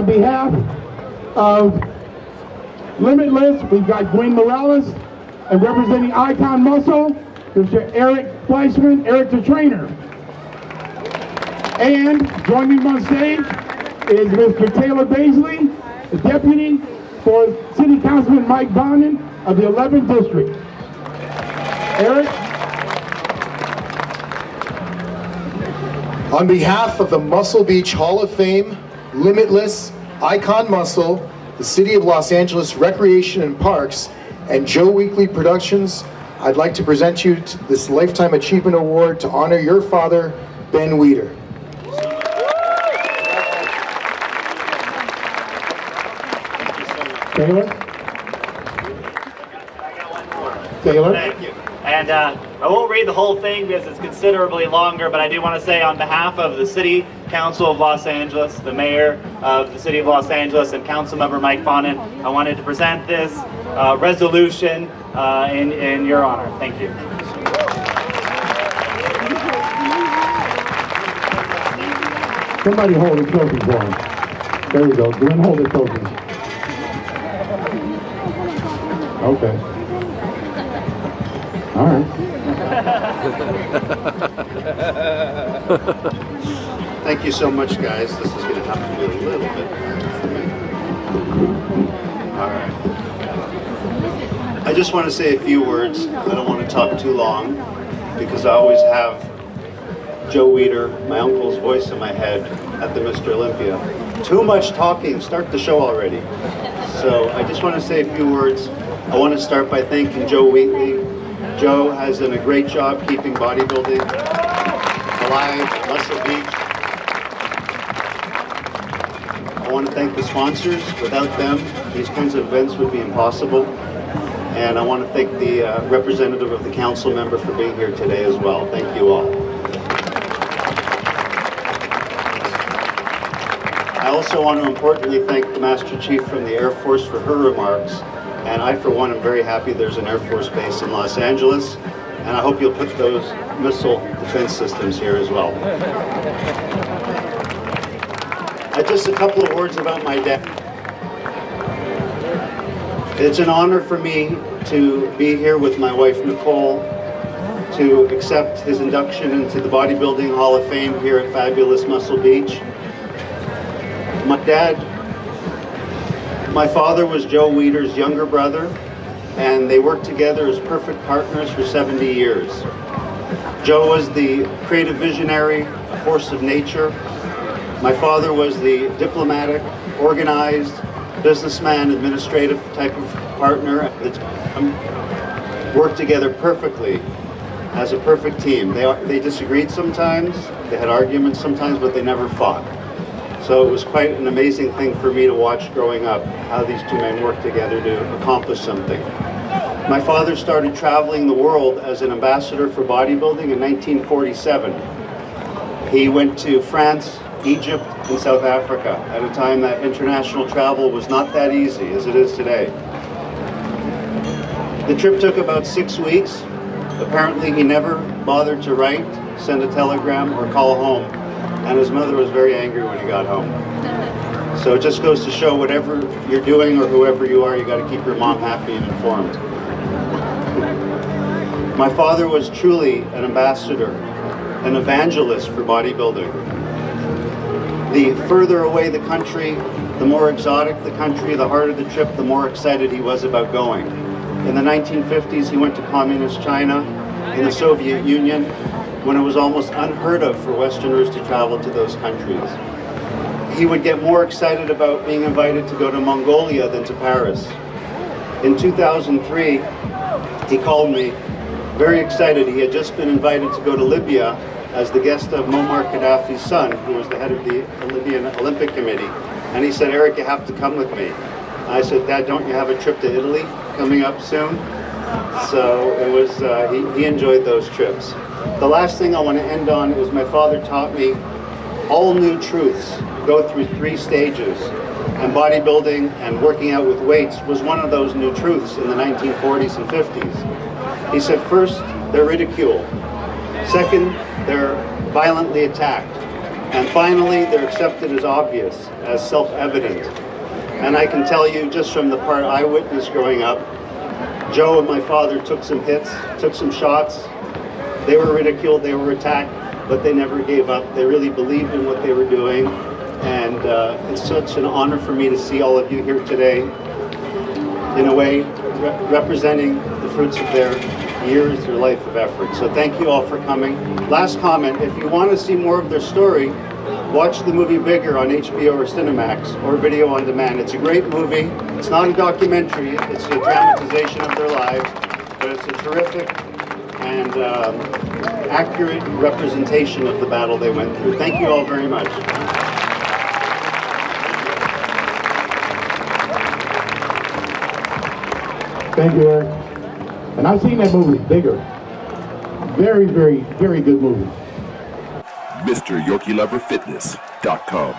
behalf of Limitless, we've got Gwen Morales, and representing Icon Muscle, Mr. Eric Fleischman, Eric the trainer. And joining me on stage is Mr. Taylor Baisley, the deputy for City Councilman Mike Bonin of the 11th District. Eric? On behalf of the Muscle Beach Hall of Fame, Limitless, Icon Muscle, the City of Los Angeles Recreation and Parks, and Joe Weekly Productions, I'd like to present you this Lifetime Achievement Award to honor your father, Ben Weiders. Taylor? Taylor? Thank you. And I won't read the whole thing because it's considerably longer, but I do want to say on behalf of the City Council of Los Angeles, the Mayor of the City of Los Angeles, and Councilmember Mike Bonin, I wanted to present this resolution in your honor. Thank you. Somebody hold the trophy for him. There we go. Glenn, hold the trophy. Okay. All right. Thank you so much, guys. This is going to have to be a little bit for me. All right. I just want to say a few words. I don't want to talk too long because I always have Joe Weider, my uncle's voice in my head at the Mr. Olympia. Too much talking. Start the show already. So I just want to say a few words. I want to start by thanking Joe Weekly. Joe has done a great job keeping bodybuilding alive at Muscle Beach. I want to thank the sponsors. Without them, these kinds of events would be impossible. And I want to thank the representative of the council member for being here today as well. Thank you all. I also want to importantly thank the Master Chief from the Air Force for her remarks. And I, for one, am very happy there's an Air Force base in Los Angeles. And I hope you'll put those missile defense systems here as well. Just a couple of words about my dad. It's an honor for me to be here with my wife, Nicole, to accept his induction into the Bodybuilding Hall of Fame here at fabulous Muscle Beach. My father was Joe Weiders' younger brother, and they worked together as perfect partners for 70 years. Joe was the creative visionary, a force of nature. My father was the diplomatic, organized, businessman, administrative type of partner that worked together perfectly as a perfect team. They disagreed sometimes, they had arguments sometimes, but they never fought. So it was quite an amazing thing for me to watch growing up, how these two men worked together to accomplish something. My father started traveling the world as an ambassador for bodybuilding in 1947. He went to France, Egypt, and South Africa at a time that international travel was not that easy as it is today. The trip took about 6 weeks. Apparently he never bothered to write, send a telegram, or call home. And his mother was very angry when he got home. So it just goes to show whatever you're doing or whoever you are, you got to keep your mom happy and informed. My father was truly an ambassador, an evangelist for bodybuilding. The further away the country, the more exotic the country, the harder the trip, the more excited he was about going. In the 1950s, he went to communist China, in the Soviet Union, when it was almost unheard of for Westerners to travel to those countries. He would get more excited about being invited to go to Mongolia than to Paris. In 2003, he called me very excited. He had just been invited to go to Libya as the guest of Muammar Gaddafi's son, who was the head of the Libyan Olympic Committee. And he said, "Eric, you have to come with me." I said, "Dad, don't you have a trip to Italy coming up soon?" So it was, he enjoyed those trips. The last thing I want to end on is my father taught me all new truths go through 3 stages. And bodybuilding and working out with weights was one of those new truths in the 1940s and 50s. He said, first, they're ridiculed. Second, they're violently attacked. And finally, they're accepted as obvious, as self-evident. And I can tell you, just from the part I witnessed growing up, Joe and my father took some hits, took some shots. They were ridiculed, they were attacked, but they never gave up. They really believed in what they were doing. And it's such an honor for me to see all of you here today, in a way, representing the fruits of their years, their life of effort. So thank you all for coming. Last comment, if you want to see more of their story, watch the movie Bigger on HBO or Cinemax, or video on demand. It's a great movie. It's not a documentary, it's a dramatization of their lives, but it's a terrific and accurate representation of the battle they went through. Thank you all very much. Thank you, Eric. And I've seen that movie, Bigger. Very, very, very good movie. MrYorkieLoverFitness.com